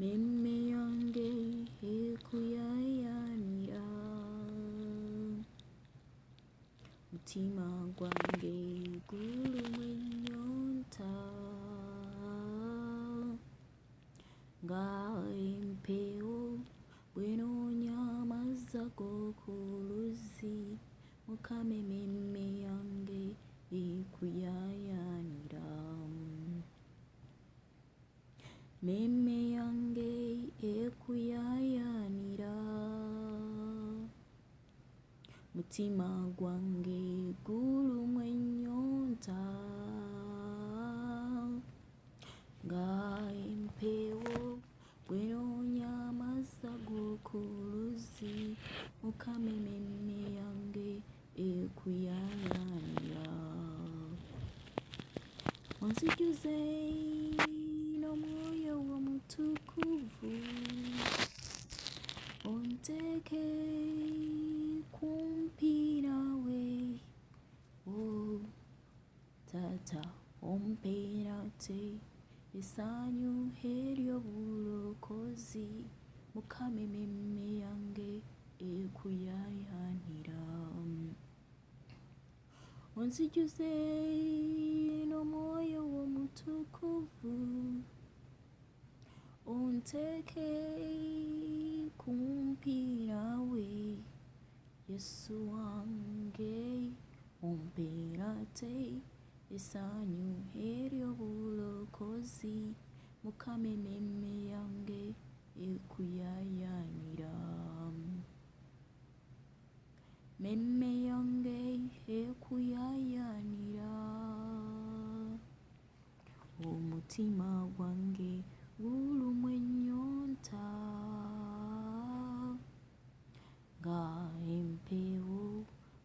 meme yange ekuyayanira, mutima gwange gulumu ennyonta, nga empeewo bwenoonya amazzi ag'oku luzzi, Mukama emmeme yange ekuyayanira. Meme yange ekuyayanira, mutima gwange gulumu ennyonta, nga empeewo bwenoonya amazzi ag'oku luzzi, Mukama emmeme yange ekuyayanira. Onzijuze n'Omwoyo wo Mutukuvu, onteeke kumpi nawe, Taata ompe nate essanyu ery'obulokozi, Mukama emmeme yange ekuyayanira. Onzijuze n'Omwoyo wo Mutukuvu, onteeke kumpi nawe, Yesu wange ompe nate essanyu ery'obulokozi, Mukama emmeme yange ekuyayanira. Meme yange ekuyayanira, omutima gwange gulumu ennyonta, nga empeewo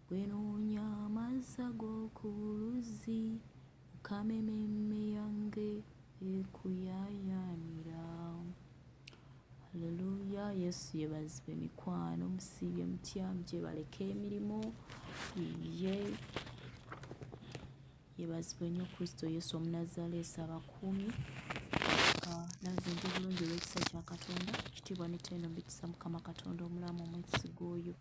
bwenoonya amazzi ag'oku luzzi, Mukama emmeme yange ekuyayanira. Haleluya. Yesu yeebazibwe mikwano, musiibye mutya, mujebaleko emirimu, yeebazibwe nnyo Kristo Yesu Omunnazaaleesi abakuumi. Nazinze obulungi olw'ekisa kya Katonda, ekitiibwa n'ettendo mbikisa Mukama Katonda omulamu omwesigwa oyo.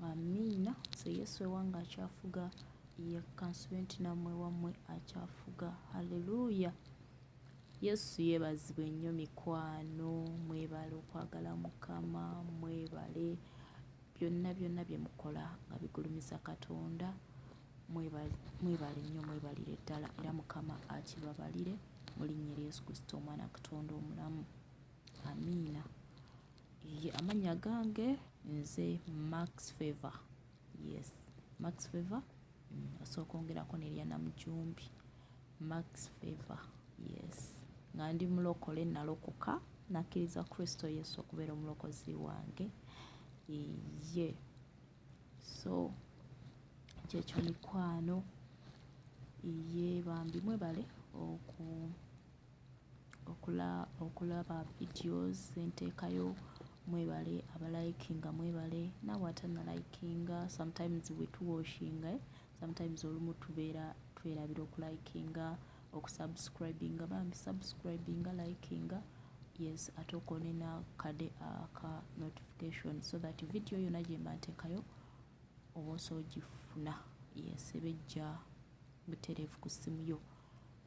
Amiina. So Yesu ewange akyafuga, yekansibe nti nammwe wammwe akyafuga. Haleluya. Yesu yeebazibwe nnyo mikwano, mwebale okwagala Mukama, mwebale byonna byonna bye mukola nga bigulumiza Katonda, mwebale nnyo, mwebalire ddala, era Mukama akibabalire mu linnya lya Yesu Kristo Omwana Katonda omulamu. Amiina. Amannya gange nze Max Favor. Yes, Max Favor. Asooka ongerako n'erya Namujumbi. Max Favor. Yes. Nga ndi mulokole, nalokoka, nakkiriza Kristo Yesu okubeera omulokozi wange. So kyekyo mikwano, bambi mwebale okulaba videos enteekayo, mwebale abalayikinga, mwebale naawe atannalayikinga. Sometimes we tuwashinga, sometimes olumu tubeera twerabira okulayikinga, okusubscribinga, bambi subscribinga, likinga, yes, ate okone n'akade aka notification so that video yonna gye mba nteekayo oba osoogifuna, yes, ebejja butereevu ku ssimu yo,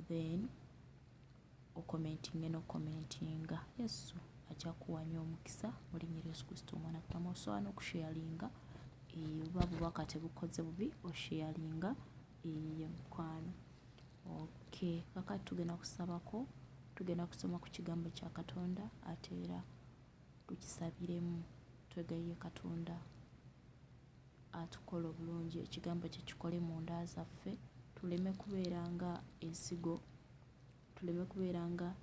then okomentinge n'okomentinga. Yesu ajja kuwanya omukisa mu linnya lya Yesu Kristo Omwana Katonda. Osobola n'okusharinga, oba bubaka tebukoze bubi, osharinga mukwano. Okay, kakati tugenda kusabako, tugenda kusoma ku kigambo kya Katonda, ate era tukisabiremu, twegayirire Katonda atukola obulungi, ekigambo kye kikole mu nda zaffe, tuleme kubeera nga ensigo, tuleme kubeera nga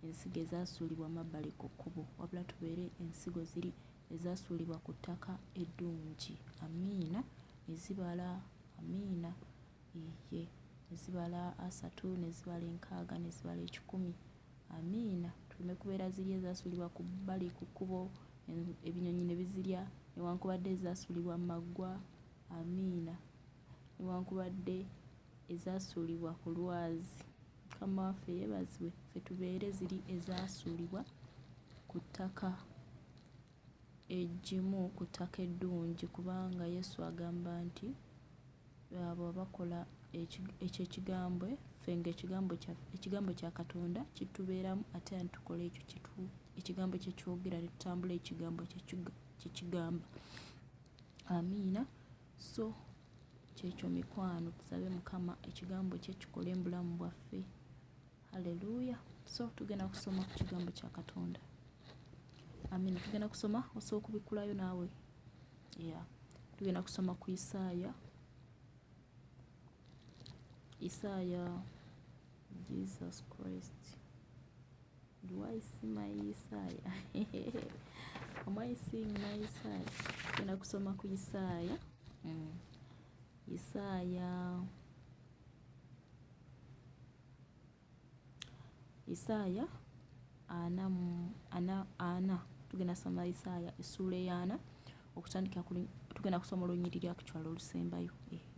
ensigo ezasuulibwa mabbali ku kkubo, wabula tubeere ensigo ziri ezasuulibwa ku ttaka eddungi. Amiina. Ezibala, amiina, ezibala 3, nezibala 6, nezibala 10. Amiina. Tuleme kubeera ziri ezasuulibwa ku bbali ku kkubo, ebinyonyi ne bizirya, newankubadde ezasuulibwa mu maggwa. Amiina. Newankubadde ezasuulibwa ku lwazi. Mukama waffe yeebazibwe, ffe tubeere ziri ezasuulibwa ku ttaka eggimu, ku ttaka eddungi, kubanga Yesu agamba nti abo abakola ekyo ekigambwe ffe ng'ekigambo kya Katonda kitubeeramu ate tukole ekyo ekigambo kye kyogera ne tutambula ekigambo kye kigamba. Amiina. So kyekyo mikwano, tusabe Mukama ekigambo kye kikole mu bulamu bwaffe. Haleluya. So tugenda kusoma ku kigambo kya Katonda. Amiina. Tugenda kusoma, osobola okubikulayo naawe? Yeah. Tugenda kusoma ku Isaaya. Jesus Christ. Do I see my Isaiah? Am I seeing my Isaiah? Tugenda kusoma ku Isaaya. Isaaya ana. Tugenda kusoma Isaaya essuula eyana okutandika tugenda kusoma olunyiriri actually olusembayo.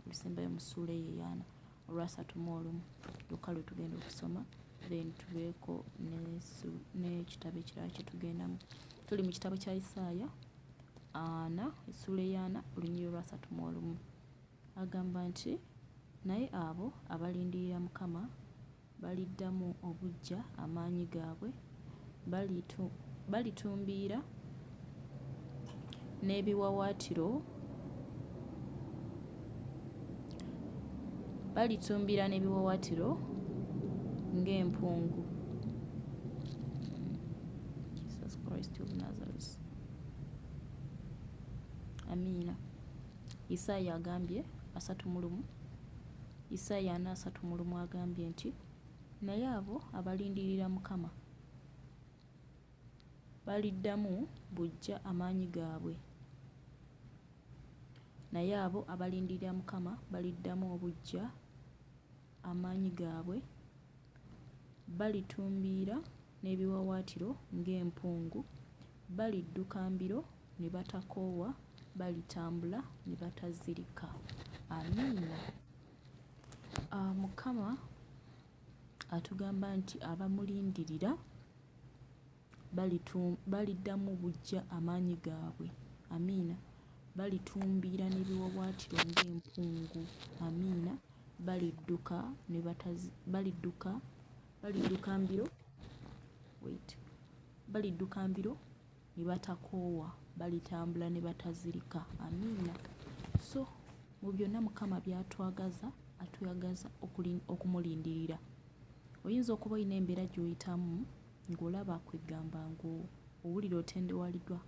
Olusembayo mu ssuula eyana olwa 31 lukka lwe tugenda okusoma, then tubeeko n'ekitabo ekirala kye tugendamu. Tuli mu kitabo kya Isaaya ana essuula eyana olunyiriri olwa 31. Agamba nti naye abo abalindirira Mukama baliddamu obuggya amaanyi gaabwe, balitumbiira n'ebiwaawaatiro ng'empungu. Jesus Christ of Nazareth. Amiina. Isaaya agambye 30. Isaaya 4:30 agambye nti naye abo abalindirira Mukama baliddamu buggya amaanyi gaabwe. Naye abo abalindirira Mukama baliddamu obuggya amaanyi gaabwe, balitumbiira n'ebiwaawaatiro ng'empungu, balidduka mbiro ne batakoowa, balitambula ne batazirika. Amiina. Mukama atugamba nti abamulindirira baliddamu buggya amaanyi gaabwe. Amiina. Balitumbiira n'ebiwaawaatiro ng'empungu. Amiina. Balidduka mbiro ne batakoowa, balitambula ne batazirika. Amiina. So mu byonna Mukama by'atwagaza, atuyagaza okumulindirira. Oyinza okuba olina embeera gy'oyitamu ng'olaba kwegamba ng'owulira otendewaliddwa.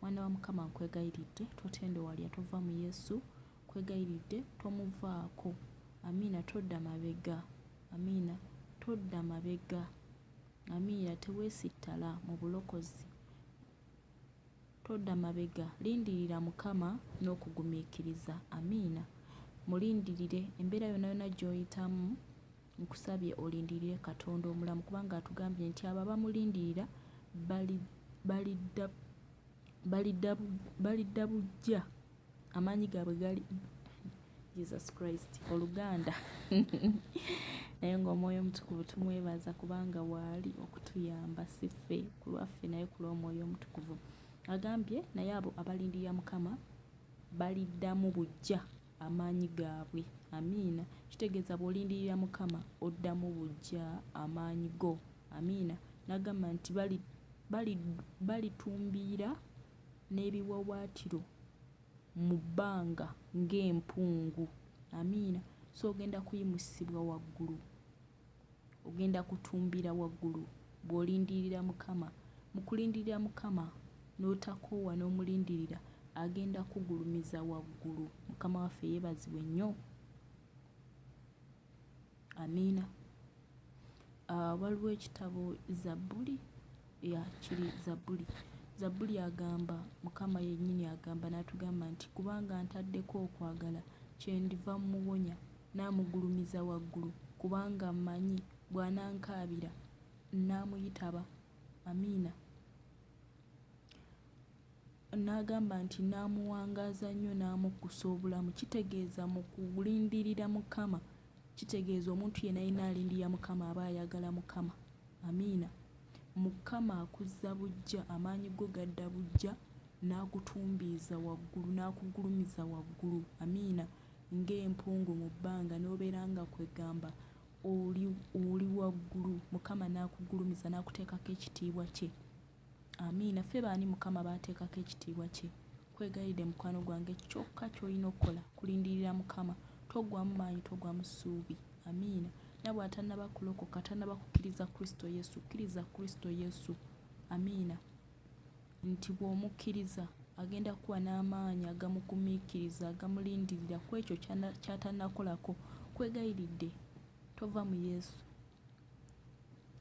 Mwana wa Mukama nkwegayiridde totendewalya, tova mu Yesu. Nkwegayiridde tomuvaako. Amiina. Todda mabega. Amiina. Todda mabega. Amiina. Teweesittala mu bulokozi. Todda mabega. Lindirira Mukama n'okugumiikiriza. Amiina. Mulindirire embeera yonna yonna gy'oyitamu. Nkusabye olindirire Katonda omulamu, kubanga atugambye nti abo abamulindirira balidda buggya amaanyi gaabwe gali. Jesus Christ. Oluganda. Naye ng'Omwoyo Omutukuvu tumwebaza kubanga waali okutuyamba, si ffe ku lwaffe naye ku lw'Omwoyo Omutukuvu. Agambye naye abo abalindirira Mukama baliddamu buggya amaanyi gaabwe. Amiina. Kitegeeza bw'olindirira Mukama oddamu buggya amaanyi go. Amiina. N'agamba nti balitumbiira n'ebiwaawaatiro mu bbanga ng'empungu. Amiina. So ogenda kuyimusibwa waggulu, ogenda kutumbira waggulu bw'olindirira Mukama. Mu kulindirira Mukama n'otakoowa n'omulindirira, agenda kugulumiza waggulu. Mukama waffe yeebazibwe nnyo. Amiina. Waliwo ekitabo Zabbuli. Kiri Zabbuli. Zabbuli agamba, Mukama yennyini agamba n'atugamba nti kubanga ntaddeko okwagala kyendiva mmuwonya n'amugulumiza waggulu, kubanga mmanyi bw'anankaabira nnaamuyitaba. Amiina. N'agamba nti naamuwangaaza nnyo n'amukkusa obulamu. Kitegeeza mu kulindirira Mukama, kitegeeza omuntu yenna yenna alindirira Mukama aba ayagala Mukama. Amiina. Mukama akuzza bujja, amaanyi go gadda bujja, n'akutumbiiza waggulu, n'akugulumiza waggulu. Amiina. Ng'empungu mu bbanga n'obeera nga kwegamba oli waggulu. Mukama n'akugulumiza n'akuteekako ekitiibwa kye. Amiina. Ffe baani Mukama baateekako ekitiibwa kye? Kwegayirire mukwano gwange, kyokka ky'olina okukola kulindirira Mukama. Togwamu maanyi, togwamu ssuubi. Amiina. Na bw'atannaba kulokoka, tannaba kukkiriza Kristo Yesu, kkiriza Kristo Yesu. Amiina. Nti bw'omukkiriza agenda kuwa n'amaanyi agamugumiikiriza, agamulindirira ku ekyo ky'atannakolako. Kwegayiridde tova mu Yesu.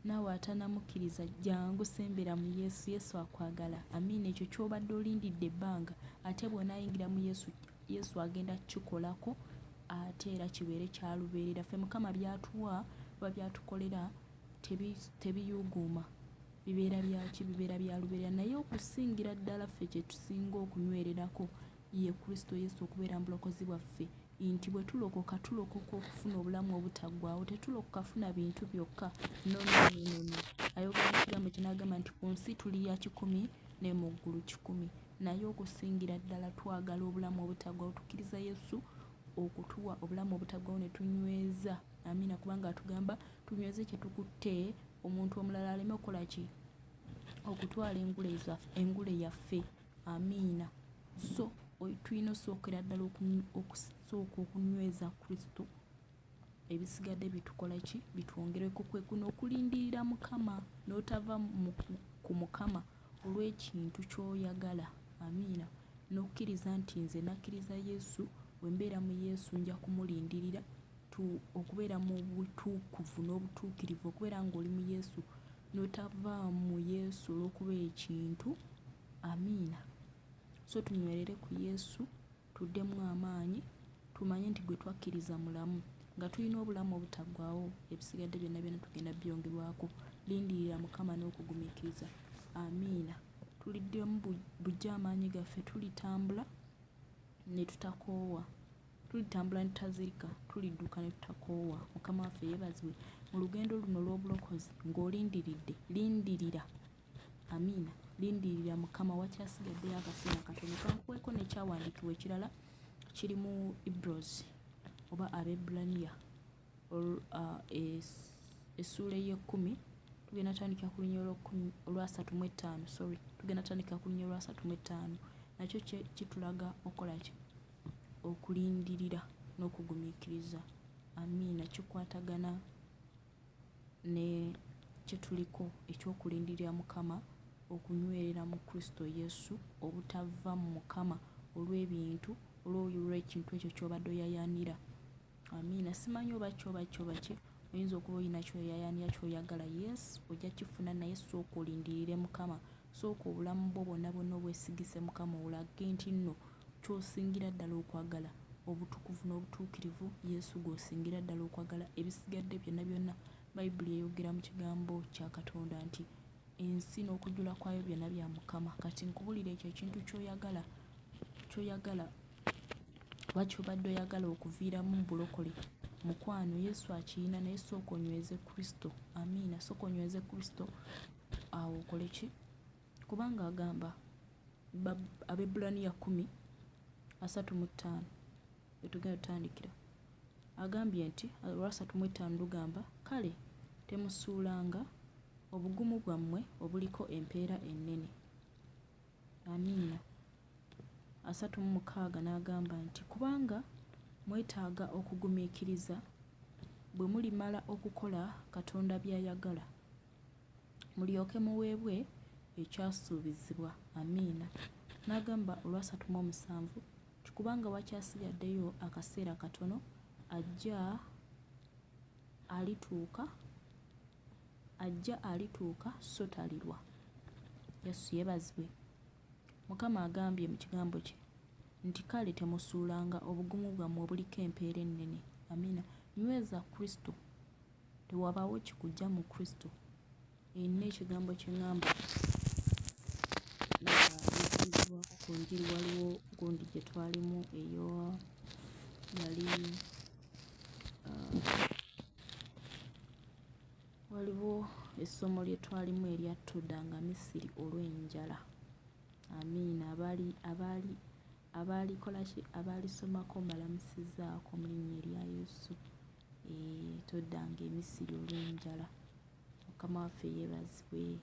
Naawe atannamukkiriza jjangu sembera mu Yesu. Yesu akwagala. Amiina. Ekyo ky'obadde olindidde ebbanga, ate bw'onaayingira mu Yesu, Yesu agenda kukikolako, ate era kibeere kyalubeerera. Ffe Mukama by'atuwa oba by'atukolera tebiyuuguuma, bibeera byaki? Bibeera bya lubeerera. Naye okusingira ddala ffe kye tusinga okunywererako ye Kristo Yesu okubeera mu bulokozi bwaffe, nti bwe tulokoka okufuna obulamu obutaggwaawo. Tetulokoka funa bintu byokka. No. Ayogera mu kigambo kye n'agamba nti ku nsi tulya 10 ne mu ggulu 10. Naye okusingira ddala twagala obulamu obutaggwaawo. Tukkiriza Yesu okutuwa obulamu obutaggwaawo ne tunyweza. Amiina. Kubanga atugamba tunyweze kye tukutte, omuntu omulala aleme okukola ki? Okutwala engule yaffe. Amiina. So tulina osookera ddala okusooka okunyweza Kristo. Ebisigadde bitukola ki? Bitwongereko. Kwe kuno okulindirira Mukama, n'otava ku Mukama olw'ekintu ky'oyagala. Amiina. N'okkiriza nti nze nakkiriza Yesu, bwe mbeera mu Yesu nja kumulindirira. Okubeera mu butuukuvu n'obutuukirivu, okubeera ng'oli mu Yesu n'otava mu Yesu olw'okuba ekintu. Amiina. So tunywerere ku Yesu, tuddemu amaanyi, tumanye nti gwe twakkiriza mulamu, nga tulina obulamu obutaggwaawo. Ebisigadde byonna tugenda byongerwako. Lindirira Mukama n'okugumiikiriza. Amiina. Tuliddemu bujja amaanyi gaffe, tulitambula ne tutakoowa. Tulitambula ne tutazirika, tulidduka ne tutakoowa. Mukama waffe yeebazibwe. Mu lugendo luno olw'obulokozi ng'olindiridde, lindirira. Amiina. Lindirira Mukama. Wakyasigaddeyo akaseera katono. Kankuweeko n'ekyawandiikibwa ekirala kiri mu Hebrews oba Abebbulaniya essuula ey'ekkumi. Tugenda tandika ku lunya olwa 35. Tugenda tandika ku lunya olwa 35. Nakyo kitulaga okola ki? Okulindirira n'okugumiikiriza. Amiina. Kikwatagana ne kye tuliko ekyokulindirira Mukama, okunywerera mu Kristo Yesu, obutava mu Mukama olw'ebintu, olw'ekintu ekyo ky'obadde oyayaanira. Amiina. Simanyi oba kyoba ki? Oyinza okuba olina kyoyayaanira, kyoyagala. Yes, ojja kifuna, naye sooka olindirire Mukama. Sooka obulamu bwo bwonna obwesigise Mukama, olage nti nno ky'osingira ddala okwagala, obutukuvu n'obutuukirivu, Yesu gw'osingira ddala okwagala. Ebisigadde byonna Bayibuli eyogera mu kigambo kya Katonda nti ensi n'okujjula kwayo byonna bya Mukama. Kati nkubulira ekyo ekintu ky'oyagala oba ky'obadde oyagala okuviiramu bulokole, mukwano Yesu akiyina, naye sooka onyweze Kristo. Amiina. Sooka onyweze Kristo, awo okole ki? Kubanga agamba Abebbulaniya 10:35 etugenda tutandikira. Agambye nti olwa 35 lugamba, kale temusuulanga obugumu bwammwe obuliko empeera ennene. Amiina. 36 n'agamba nti kubanga mwetaaga okugumiikiriza bwe mulimala okukola Katonda by'ayagala, mulyoke muweebwe ekyasuubizibwa. Amiina. N'agamba olwa 37 kubanga wakyasigaddeyo akaseera katono, ajja alituuka so talirwa. Yesu yeebazibwe. Mukama agambye mu kigambo kye nti kale temusuulanga obugumu bwammwe obuliko empeera ennene. Amiina. Nyweza Kristo. Tewabaawo kikujja mu Kristo. Erina ekigambo kye ŋŋamba yekizibwako ku njiri. Waliwo gundi gye twalimu eyo yali ekyo essomo lye twalimu erya toddanga Misiri olw'enjala. Amiina. Abaalisomako mbalamusizzaako mu linnya erya Yesu. Toddanga e Misiri olw'enjala. Mukama waffe yeebazibwe.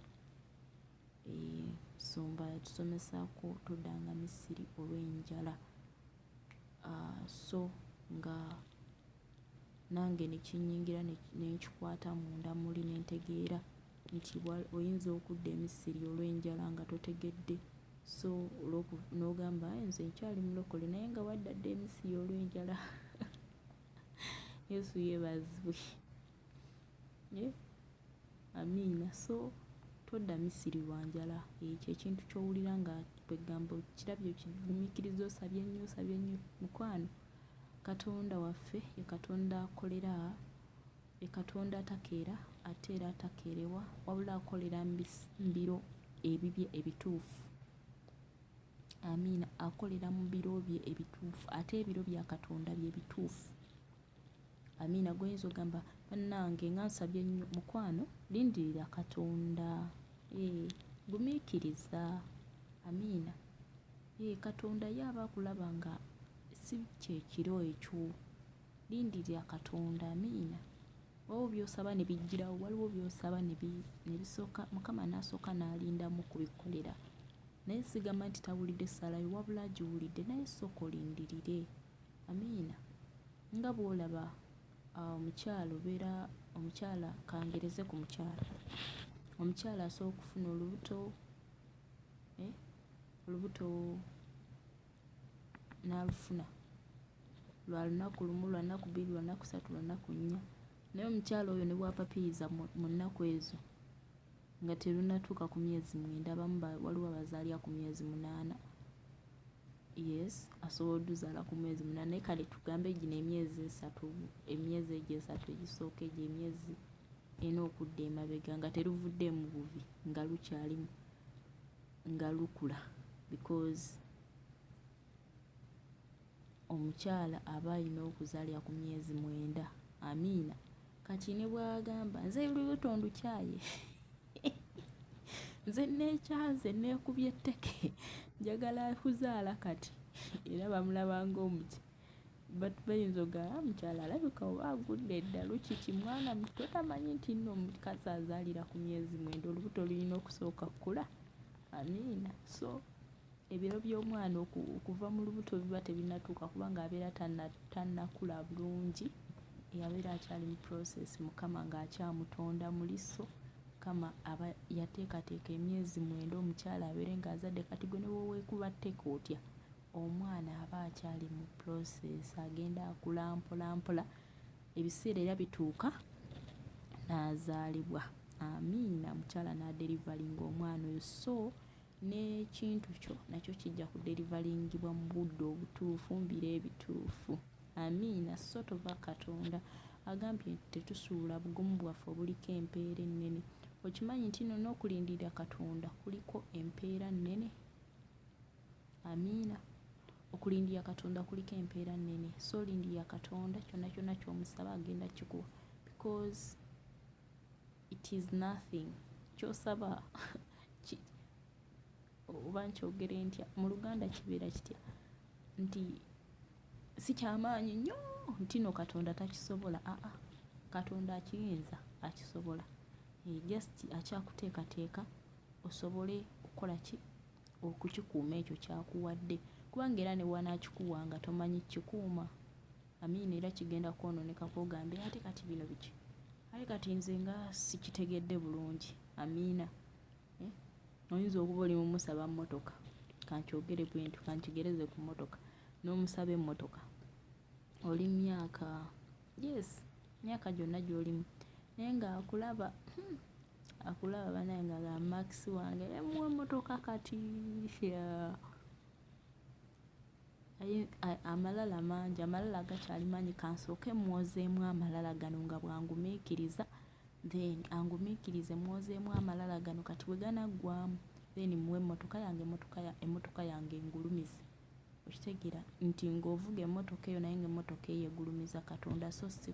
Nsumba yatusomesaako toddanga Misiri olw'enjala. So nga nange ne kinnyingira ne nkikwata munda muli ne ntegeera nti oyinza okudda e Misiri olw'enjala nga totegedde, so n'ogamba nze nkyali mulokole naye nga wadda dda e Misiri olw'enjala. Yesu yeebazibwe. Amiina. So todda Misiri lwa njala. Ekyo ekintu ky'owulira nga bwegamba kirabye okigumiikiriza osabye nnyo mukwano. Katonda waffe ye Katonda akolera, ye Katonda atakeera ate era atakeerewa, wabula akolera mu biro ebibye ebituufu. Amiina. Akolera mu biro bye ebituufu ate ebiro bya Katonda bye bituufu. Amiina. Goyinza ogamba bannange nga nsabye nnyo mukwano, lindirira Katonda. Gumiikiriza. Amiina. Katonda ye aba akulaba nga si kyekiro ekyo. Lindirira Katonda. Amiina. Waliwo by'osaba ne bijjirawo, waliwo by'osaba ne bisooka, Mukama n'asooka n'alindamu kubikolera. Naye sigamba nti tawulidde essaala yo, wabula agiwulidde, naye sooka olindirire. Amiina. Nga bw'olaba omukyala kangereze ku mukyala. Omukyala asobola okufuna olubuto n'alufuna lwa lunaku lumu, lwa nnaku bbiri, lwa nnaku ssatu, lwa nnaku nnya. Naye omukyala oyo ne bw'apapiriza mu nnaku ezo nga terunatuuka ku myezi 9, abamu waliwo abazaalira ku myezi 8. Yes, asobola odduzaala ku mwezi 8, naye kale tugambe gino emyezi egyo esatu egisooka egyo emyezi 4 okudda emabega nga teruvudde mu buvi, nga lukyalimu, nga lukula, because omukyala aba alina okuzaalira ku myezi 9. Amiina. Kati ne bw'agamba nze olubuto ndukyaye, nze neekyanze neekubye etteke, njagala kuzaala kati, era bamulaba ng'omuti. Bayinza ogamba mukyala alabika oba agudde dda, lukiki mwana muto tamanyi nti nno omukazi azaalira ku myezi 9 olubuto lulina okusooka kkula. Amiina. So ebiro by'omwana okuva mu lubuto biba tebinnatuuka kubanga abeera tannakula bulungi, abeera akyali mu process, Mukama ng'akyamutonda mu liso. Mukama aba yateekateeka emyezi 9 omukyala abeere ng'azadde. Kati gwe ne bw'oweekuba tteka otya, omwana aba akyali mu process, agenda akula mpola mpola, ebiseera era bituuka n'azaalibwa. Amiina. Mukyala n'aderivalinga omwana oyo. So n'ekintu kyo nakyo kijja kuderivalingibwa mu budde obutuufu, mu biro ebituufu. Amiina. So tova Katonda agambye nti tetusuula bugumu bwaffe obuliko empeera ennene. Okimanyi nti nno n'okulindirira Katonda kuliko empeera nnene. Amiina. Okulindirira Katonda kuliko empeera nnene. So lindirira Katonda, kyonna kyonna ky'omusaba agenda kikuwa, because it is nothing. Ky'osaba oba nkyogere ntya, mu Luganda kibeera kitya, nti si kyamaanyi nnyo nti no Katonda takisobola. Katonda akiyinza, akisobola. Just akyakuteekateeka osobole okukola ki, okukikuuma ekyo kyakuwadde, kubanga era ne bw'anaakikuwanga tomanyi kikuuma. Amiina. Era kigenda kwonooneka kwogambe ate kati bino biki, ate kati nze nga sikitegedde bulungi. Amiina. Oyinza okuba oli mumusaba mmotoka, kankyogere bwe ntyo, kankigereze ku mmotoka, n'omusaba emmotoka, oli myaka gyonna gy'olimu, naye ng'akulaba banaye nga Max wange muwa emmotoka kati. Amalala mangi, amalala gakyali mangi, kansooke mwozeemu amalala gano nga bw'angumiikiriza, then angumiikirize mwozeemu amalala gano, kati bwe ganaggwaamu then muwe emmotoka emmotoka yange engulumize. Okitegeera nti ng'ovuga emmotoka eyo naye ng'emmotoka eyo egulumiza Katonda, so si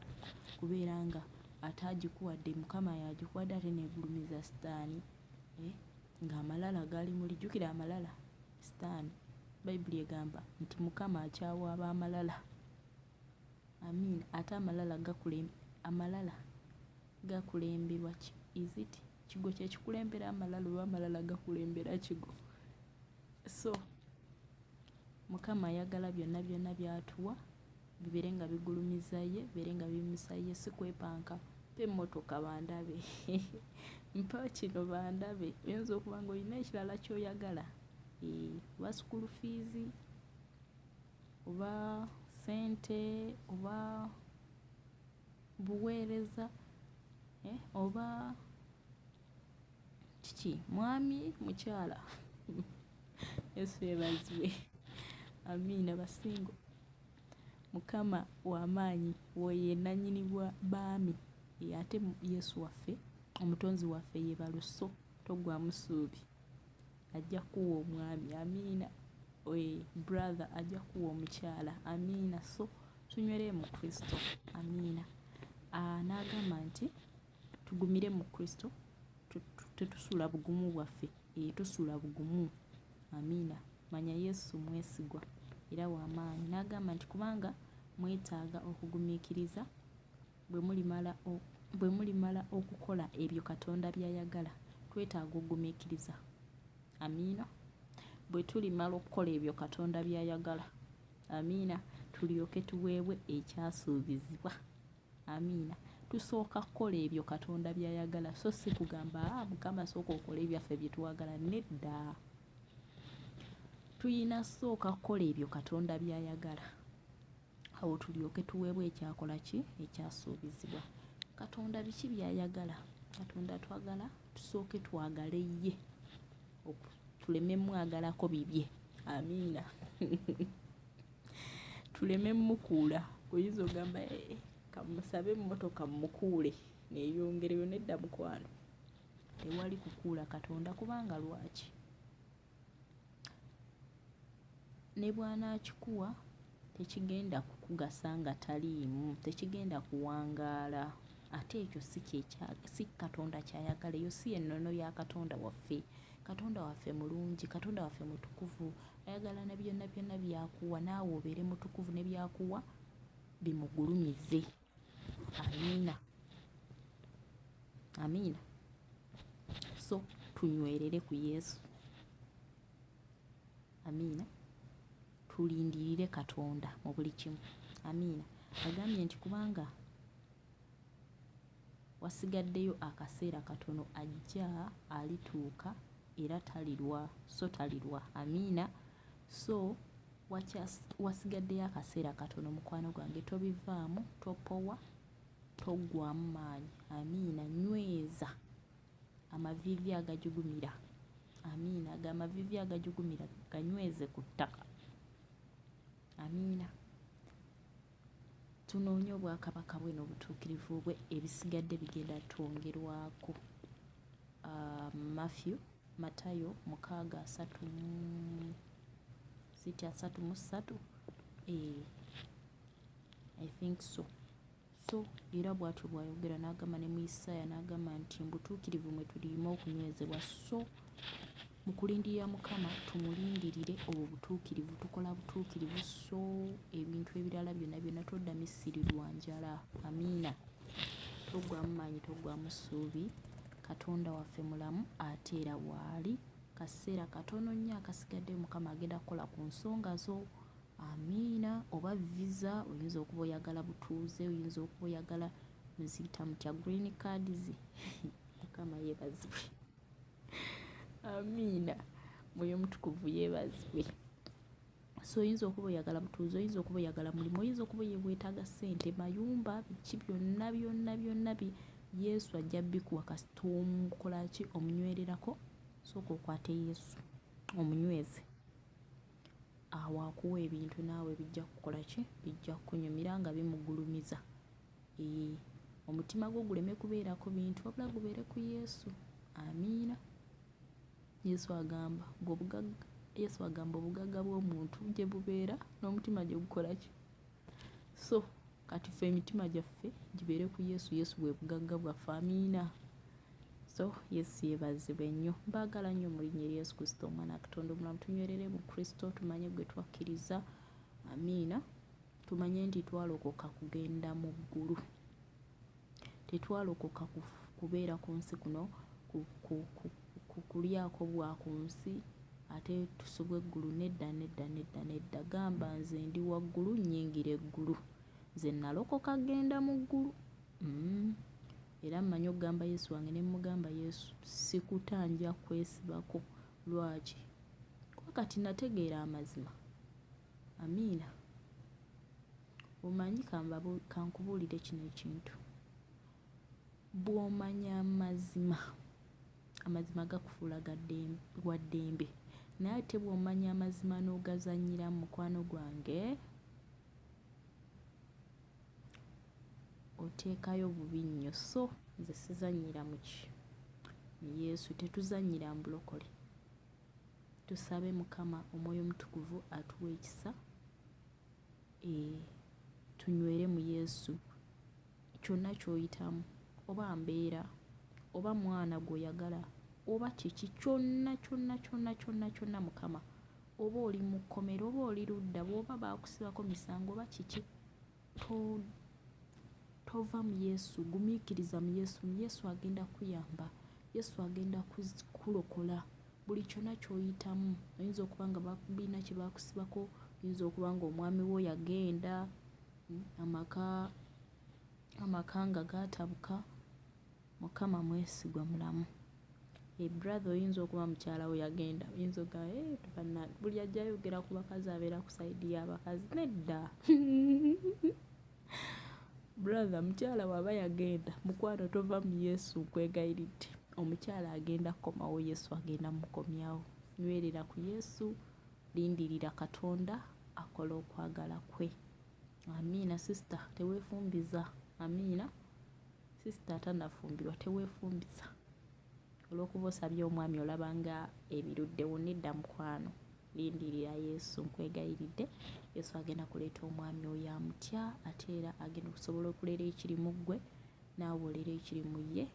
kubeera nga ate agikuwadde Mukama yagikuwadde ate neegulumiza sitaani ng'amalala gali muli. Jjukira amalala sitaani, Bayibuli egamba nti Mukama akyawa ab'amalala. Amiina. Ate amalala gakulemberwa kigo kyekikulembera amalala oba amalala gakulembera kigo. So Mukama ayagala byonna byonna by'atuwa bibeere nga bigulumiza ye, bibeere nga biyimusa ye, si kwepanka. Mpa emmotoka bandabe mpa kino bandabe. Oyinza okuba nga olina ekirala ky'oyagala, oba school fees, oba ssente, oba buweereza, oba kiki, mwami, mukyala. Yesu yeebazibwe. Amiina basingo. Mukama w'amaanyi, oyo ye nannyini baami. Ate Yesu waffe, omutonzi waffe yeebalo, so togwamu ssuubi. Ajja kuwa omwami. Amiina. Brother ajja kuwa omukyala. Amiina. So tunywere mu Kristo. Amiina. N'agamba nti tugumire mu Kristo, tetusula bugumu bwaffe, tusula bugumu. Amiina. Manya Yesu mwesigwa era w'amaanyi. N'agamba nti kubanga mwetaaga okugumiikiriza bwe mulimala okukola ebyo Katonda by'ayagala. Twetaaga okugumiikiriza. Amiina. Bwe tulimala okukola ebyo Katonda by'ayagala, amiina, tulyoke tuweebwe ekyasuubizibwa. Amiina. Tusooka kukola ebyo Katonda by'ayagala, so si kugamba Mukama sooka okole ebyaffe bye twagala. Nedda. Tuyina sooka kukola ebyo Katonda by'ayagala, awo tulyoke tuweebwe ekyakola ki, ekyasuubizibwa. Katonda biki by'ayagala? Katonda twagala tusooke twagale ye, tuleme mwagalako bibye. Amiina. Tuleme mukuula. Oyinza ogamba kamusabe emmotoka mmukuule neeyongereyo. Nedda mukwano, tewali kukuula Katonda. Kubanga lwaki? Ne bw'anaakikuwa tekigenda kukugasa nga taliimu, tekigenda kuwangaala. Ate ekyo si Katonda kyayagala. Eyo si ennono ya Katonda waffe. Katonda waffe mulungi, Katonda waffe mutukuvu. Ayagala ne byonna byonna by'akuwa naawe obeere mutukuvu, ne by'akuwa bimugulumize. Amiina. Amiina. So tunywerere ku Yesu. Amiina. Tulindirire Katonda mu buli kimu. Amiina. Agambye nti kubanga wasigaddeyo akaseera katono, ajja alituuka era talirwa, so talirwa. Amiina. So wasigaddeyo akaseera katono mukwano gwange, tobivaamu, topowa, toggwamu maanyi. Amiina. Nyweza amaviivi agajugumira. Amiina. Amaviivi agajugumira ganyweze ku ttaka. Amiina. Tunoonye obwakabaka bwe n'obutuukirivu bwe, ebisigadde bigenda twongerwako. Matayo 6:33. I think so. So era bw'atyo bw'ayogera n'agamba ne mu Isaaya n'agamba nti mbutuukirivu mwe tulima okunywezebwa. So mu kulindirira Mukama tumulindirire obwo butuukirivu, tukola butuukirivu. So ebintu ebirala byonna byonna todda Misiri lwa njala. Amiina. Toggwamu maanyi, toggwamu ssuubi. Katonda waffe mulamu ate era waali. Kaseera katono nnyo akasigaddeyo Mukama agenda kukola ku nsonga zo. Amiina. Oba visa, oyinza okuba oyagala butuuze, oyinza okuba oyagala muziyita mutya, green cards. Mukama yeebazibwe. Amiina. Mwoyo mutukuvu yeebazibwe. So oyinza okuba oyagala butuuze, oyinza okuba oyagala mulimu, oyinza okuba yeewetaaga ssente, mayumba, biki byonna byonna byonna Yesu ajja bikuwa kasita omukola ki, omunywererako. Sooka okwate Yesu omunyweze, awo akuwa ebintu naawe bijja kukola ki, bijja kukunyumira nga bimugulumiza. Omutima gwo guleme kubeerako bintu, wabula gubeere ku Yesu. Amiina. Yesu agamba obugagga bw'omuntu gye bubeera n'omutima gye gukola ki. So kati ffe emitima gyaffe gibeere ku Yesu. Yesu bwe bugagga bwaffe. Amiina. So Yesu yeebazibwe nnyo. Mbaagala nnyo mu linnya erya Yesu Kristo omwana wa Katonda omulamu. Tunywerere mu Kristo, tumanye gwe twakkiriza. Amiina. Tumanye nti twalokoka kugenda mu ggulu. Tetwalokoka kubeera ku nsi kuno kulyako bwa ku nsi ate tusubwe eggulu. Nedda. Gamba nze ndi waggulu, nnyingira eggulu. Nze nalokoka genda mu ggulu. Era mmanyi okugamba Yesu wange ne mmugamba Yesu sikutanja kwesibako. Lwaki? Kuba kati nategeera amazima. Amiina. Omanyi kankubuulire kino ekintu. Bw'omanya amazima gakufuula wa ddembe. Naye ate bw'omanya amazima n'ogazannyira mu mukwano gwange, oteekayo bubi nnyo. So nze sizannyira mu Yesu, tetuzannyira mu bulokole. Tusabe Mukama Omwoyo Mutukuvu atuwa ekisa. Tunywere mu Yesu. Kyonna ky'oyitamu, oba mbeera, oba mwana gw'oyagala, oba kiki, kyonna Mukama, oba oli mu kkomero, oba oli ludda, bw'oba baakusibako misango, oba kiki, tova mu Yesu. Gumiikiriza mu Yesu. Yesu agenda kuyamba. Yesu agenda kulokola buli kyonna ky'oyitamu. Oyinza okuba nga biina kye baakusibako, oyinza okuba nga omwami wo yagenda, amaka nga gaatabuka. Mukama mwesigwa mulamu. Brother oyinza okuba mukyala we yagenda, oyinza okugamba buli ajja ayogera ku bakazi abeera ku sayidi y'abakazi. Nedda. Brother, mukyala bw'aba yagenda, mukwano tova mu Yesu, nkwegayiridde. Omukyala agenda kukomawo, Yesu agenda mukomyawo. Nywerera ku Yesu, lindirira Katonda akola okwagala kwe. Amiina. Sister, teweefumbiza. Amiina. Sister atannafumbirwa, teweefumbiza. Olw'okuba osabye omwami olaba nga ebiruddewo. Nedda mukwano, lindirira Yesu, nkwegayiridde. Yesu agenda kuleeta omwami oyo amutya, ate era agenda okusobola okulera ekiri mu ggwe, naawe olera ekiri mu ye,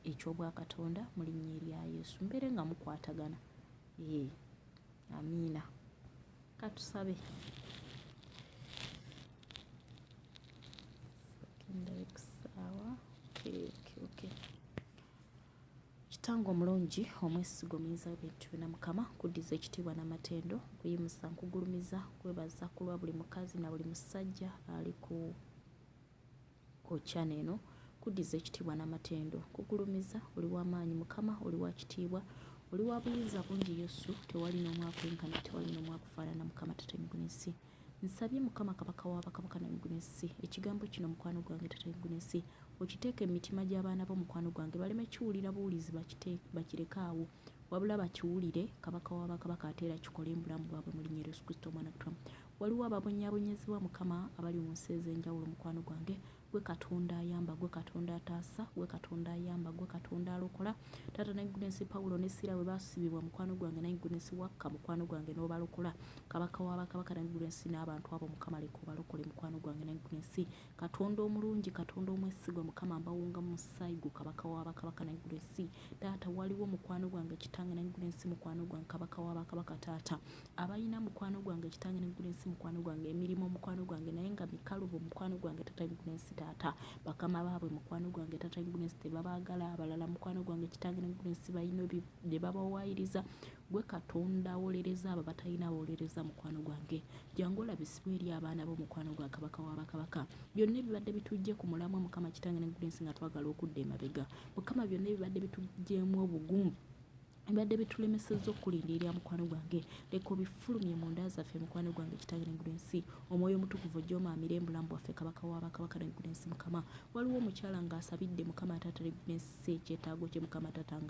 eky'obwakatonda mu linnya erya Yesu. Mbeere nga mukwatagana. Amiina. Katusabe. Kitange omulungi, omwesiga omuyinza w'ebintu byonna, Mukama kuddiza ekitiibwa n'amatendo, kuyimusa, nkugulumiza, kwebaza ku lwa buli mukazi na buli musajja ali ku channel eno. Kuddiza ekitiibwa n'amatendo, kugulumiza. Oli w'amaanyi Mukama, oli wa kitiibwa, oli wa buyinza bungi Yesu. Tewali n'omu akwenkana, tewali n'omu akufaanana Mukama Tata eggulu n'ensi. Nsabye Mukama Kabaka w'abakabaka n'eggulu n'ensi, ekigambo kino mukwano gwange Tata eggulu n'ensi okiteeke mu mitima gy'abaana b'omukwano gwange, baleme kiwulira buwulizi bakireke awo, wabula bakiwulire Kabaka w'abakabaka ate era kikole mu bulamu bwabwe mu linnya erya Yesu Kristo omwana wa Katonda. Waliwo ababonyaabonyezebwa Mukama abali mu nsi ez'enjawulo mukwano gwange. Gwe Katonda ayamba, gwe Katonda ataasa, gwe Katonda ayamba, gwe Katonda alokola. Tata n'eggulu n'ensi, Pawulo ne Sira bwe baasibibwa mukwano gwange, n'eggulu n'ensi wakka mukwano gwange n'obalokola. Kabaka w'abakabaka n'eggulu n'ensi, n'abantu abo Mukama leka obalokole mukwano gwange n'eggulu n'ensi. Katonda omulungi, Katonda omwesigwa Mukama, mbawunga mu musaayi gwo Kabaka w'abakabaka n'eggulu n'ensi. Taata waliwo mukwano gwange Kitange n'eggulu n'ensi, mukwano gwange Kabaka w'abakabaka Taata abalina mukwano gwange Kitange n'eggulu n'ensi, mukwano gwange emirimu mukwano gwange naye nga mikalubo mukwano gwange Tata eggulu n'ensi. Taata bakama baabwe mukwano gwange Tata eggulu n'ensi tebabaagala, abalala mukwano gwange Kitange n'eggulu n'ensi balina bye babawaayiriza. Gwe Katonda awolereza abo batalina awolereza mukwano gwange. Jangu olabisibwe eri abaana bo mukwano gwa Kabaka w'abakabaka. Byonna ebibadde bitujje ku mulamwa Mukama Kitange n'eggulu n'ensi nga twagala okudda emabega. Mukama byonna ebibadde bitujjeemu obugumu, ebibadde bitulemesezza okulindirira mukwano gwange, leka obifulumye mu nda zaffe mukwano gwange Kitange n'eggulu n'ensi. Omwoyo Mutukuvu ojja omaamire embulamu bwaffe Kabaka w'abakabaka n'eggulu n'ensi. Mukama waliwo omukyala ng'asabidde Mukama Taata n'eggulu n'ensi ekyetaago kye Mukama Taata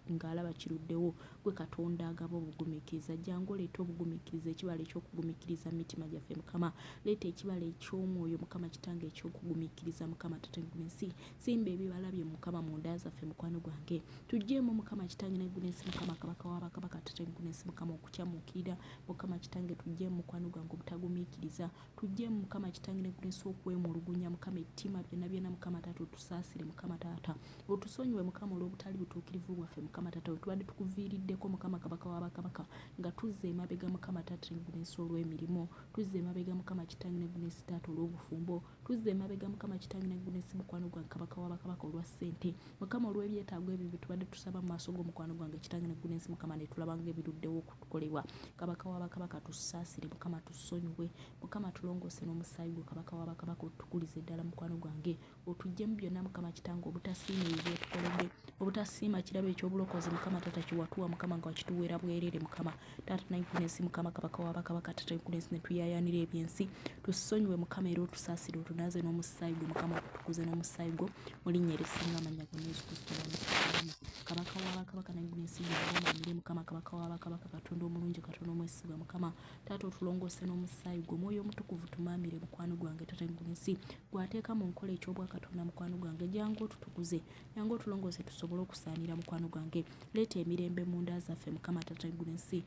ng'alaba kiruddewo. Gwe Katonda agaba obugumiikiriza, jangu oleete obugumiikiriza, ekibala eky'okugumiikiriza mu mitima gyaffe Mukama. Leeta ekibala eky'omwoyo Mukama Kitange eky'okugumiikiriza Mukama Taata n'eggulu n'ensi. Simba ebibala bye Mukama mu nda zaffe mukwano gwange. Tuggyeemu Mukama Kitange n'eggulu n'ensi mukama kabaka w'abakabaka taata waggulu n'ensi mukama okukyamuukirira mukama kitange tujje mukwano gwange obutagumiikiriza tujje mukama kitange n'eggulu n'ensi okwemulugunya mukama ettima byonna mukama taata otusaasire mukama taata otusonyiwe mukama olw'obutali butuukirivu bwaffe mukama taata we tubadde tukuviiriddeko mukama kabaka w'abakabaka nga tuzza emabega mukama taata n'eggulu n'ensi olw'emirimu tuzza emabega mukama kitange n'eggulu n'ensi taata olw'obufumbo tuzza emabega mukama kitange n'eggulu n'ensi mukwano gwange kabaka w'abakabaka olwa ssente mukama olw'ebyetaago ebyo bye tubadde tusaba mu maaso g'omukwano gwange kitange n'eggulu n'ensi mukama ne tulaba ng'ebiruddewo okutukolebwa kabaka w'abakabaka tusaasire mukama tusonyiwe mukama tulongoose n'omusaayi gwe kabaka w'abakabaka otukulize ddala mukwano gwange otuggyemu byonna mukama kitange obutasiima ebyo byetukoledde obutasiima kirabo ekyobulokozi mukama taata kiwatuwa mukama nga wakituweera bwerere mukama taata n'eggulu n'ensi mukama kabaka w'abakabaka taata n'eggulu n'ensi ne tuyaayaanira ebyensi tusonyiwe mukama era otusaasire otunaaze n'omusaayi gwe mukama otukuze n'omusaayi gwo mu linnya erisinga amannya gonna Yesu Kristo kabaka w'abakabaka n'eggulu n'ensi gy'omulamire mukama kabaka w'abakabaka katonda omulungi katonda omwesigwa mukama taata otulongoose n'omusaayi gwo omwoyo omutukuvu tumaamire mukwano gwange taata n'eggulu n'ensi gwateeka mu nkola eky'obwakatonda mukwano gwange jangu otutukuze jangu otulongoose tusobole okusaanira mukwano gwange leeta emirembe mu nda zaffe mukama taata n'eggulu n'ensi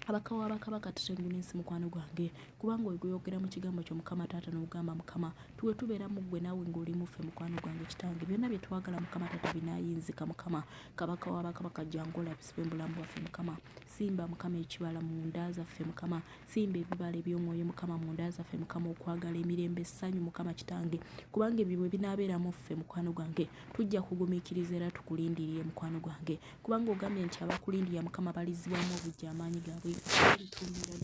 kabaka w'abakabaka taata n'eggulu n'ensi mukwano gwange kubanga oyogera mu kigambo kyo mukama taata n'ogamba mukama tuwe tubeera mu ggwe naawe ng'oli muffe mukwano gwange kitange byonna bye twagala mukama taata binaayinzika mukama kabaka w'abakabaka jangu olabisibwe mu bulamu bwaffe mukama simba mukama ekibala mu nda zaffe mukama simba ebibala eby'omwoyo mukama mu nda zaffe mukama okwagala emirembe essanyu mukama kitange kubanga ebyo bwe binaabeeramu ffe mukwano gwange tujja kugumiikiriza era tukulindirire mukwano gwange kubanga ogambye nti abakulindira mukama balizibwamu obujja amaanyi gaabwe balitumira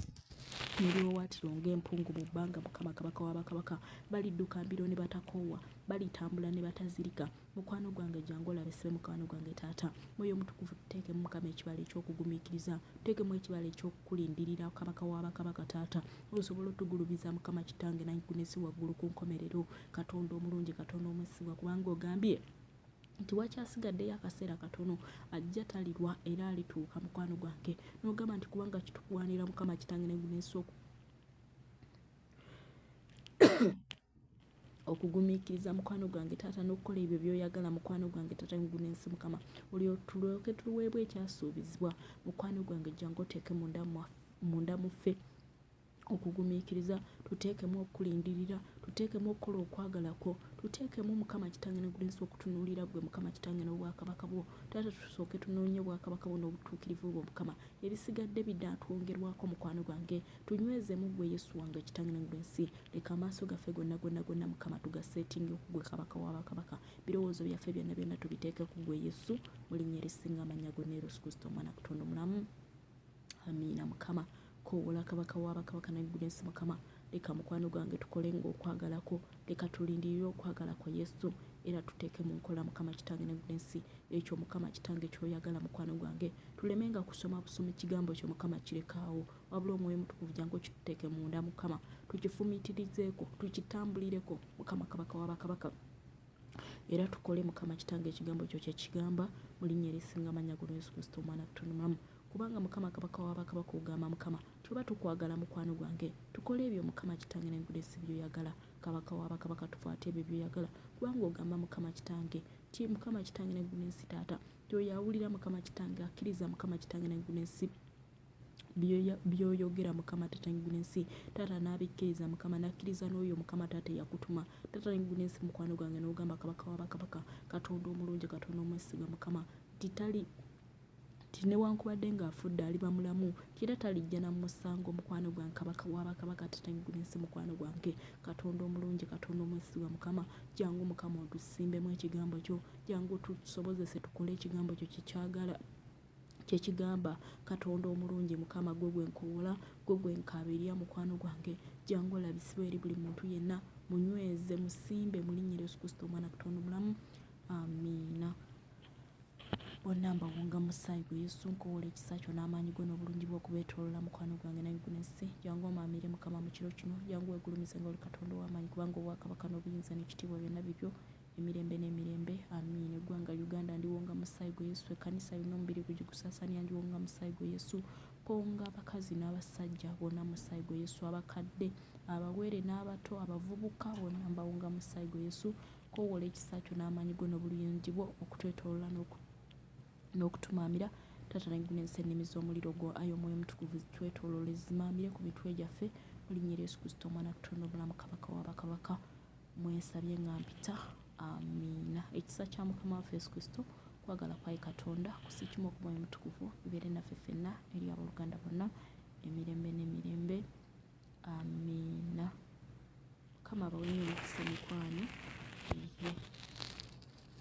nebiwawaatiro ng'empungu mu bbanga mukama kabaka w'abakabaka balidduka mbiro ne batakoowa balitambula ne batazirika mukwano gwange jangu olabisibe mukwano gwange taata mwoyo omutukuvu tuteekemu mukama ekibala ekyokugumiikiriza tuteekemu ekibala ekyokukulindirira kabaka w'abakabaka taata osobola otugulubiza mukama kitange n'eggulu n'ensi waggulu ku nkomerero katonda omulungi katonda omwesigwa kubanga ogambye nti wakyasigaddeyo akaseera katono ajja talirwa era alituuka mukwano gwange n'ogamba nti kubanga kitukwanira mukama kitange n'eggulu n'ensi okugumiikiriza mukwano gwange taata n'okukola ebyo by'oyagala mukwano gwange taata n'eggulu n'ensi mukama tulyoke tuweebwe ekyasuubizibwa mukwano gwange jangu oteeke munda muffe okugumiikiriza tuteekemu okulindirira tuteekemu okukola okwagalako tuteekemu mukama kitange n'eggulu n'ensi okutunuulira gwe mukama kitange n'obwakabaka bwo taata tusooke tunoonye obwakabaka bwo n'obutuukirivu bwo mukama ebisigadde biddaatwongerwako mukwano gwange tunywezemu gwe yesu wange kitange n'eggulu n'ensi leka amaaso gaffe gonna mukama tugaseetinge ku gwe kabaka w'abakabaka birowoozo byaffe byonna tubiteeke ku gwe yesu mu linnya erisinga amannya gonna Yesu Kristo omwana katonda omulamu amiina mukama koowola kabaka w'abakabaka n'eggulu n'ensi mukama leka mukwano gwange tukole ng'okwagalako leka tulindirire okwagala kwa yesu era tuteeke mu nkola mukama kitange n'eggulu n'ensi ekyo mukama kitange ky'oyagala mukwano gwange tulemenga kusoma busoma ekigambo kyo mukama kirekaawo wabula omwoyo mutukuvu jangu kituteeke munda mukama tukifumiitirizeeko tukitambulireko mukama kabaka w'abakabaka era tukole mukama kitange ekigambo kyo kyekigamba mu linnya erisinga amannya gonna Yesu Kristo omwana katonda omulamu kubanga mukama kabaka w'abakabaka ogamba mukama tuba tukwagala mukwano gwange tukole ebyo mukama kitange n'eggulu n'ensi by'oyagala kabaka w'abakabaka tukwate ebyo by'oyagala kubanga ogamba mukama kitange ti mukama kitange n'eggulu n'ensi taata tyoyawulira mukama kitange akkiriza mukama kitange n'eggulu n'ensi by'oyogera mukama taata n'eggulu n'ensi taata n'abikkiriza mukama n'akkiriza n'oyo mukama taata yakutuma taata n'eggulu n'ensi mukwano gwange n'ogamba kabaka w'abakabaka katonda omulungi katonda omwesigwa mukama titali newankubadde ng'afudde aliba mulamu kira talijja na musango mukwano gwange kabaka w'abakabaka taata n'eggulu n'ensi mukwano gwange katonda omulungi katonda omwesigwa mukama jangu mukama otusimbemu ekigambo kyo jangu tusobozese tukole ekigambo kyo kyekyagala kyekigamba katonda omulungi mukama gwe gwenkoola gwe gwenkabirya mukwano gwange jangu olabisibwe eri buli muntu yenna munyweze musimbe mu linnya Yesu Kristo omwana katonda omulamu amiina bonna mbawunga musaayi gwe yesu nkoola ekisa kyo n'amaanyi go n'obulungi bw'okubeetoolola mukwano gwange n'eggulu n'ensi jangu omaamire mukama mu kiro kino jangu weegulumize nga oli katonda ow'amaanyi kubanga obwakabaka n'obuyinza n'ekitiibwa byonna bibyo emirembe n'emirembe amiina eggwanga Uganda ndiwonga musaayi gwe yesu ekkanisa yonna omubiri gugusaasaanya ndiwonga musaayi gwe yesu konga abakazi n'abasajja bonna musaayi gwe yesu abakadde abawere n'abato abavubuka bonna mbawunga musaayi gwe yesu koowola ekisa kyo n'amaanyi go n'obulungi bwo okutwetoolola n'okutumaamira taata naiguna ensennemi z'omuliro gwo ayo omwoyo mutukuvu zitwetoolole zimaamire ku mitwe gyaffe mu linnya erya Yesu Kristo omwana Katonda omulamu kabaka w'abakabaka mwesabye nga mpita amiina. Ekisa kya mukama waffe Yesu Kristo kwagala kwayi Katonda kusiikime ku mwoyo mutukuvu bibeere naffe ffenna eri abooluganda bonna emirembe n'emirembe amiina. Mukama abawenye omukisa emikwano.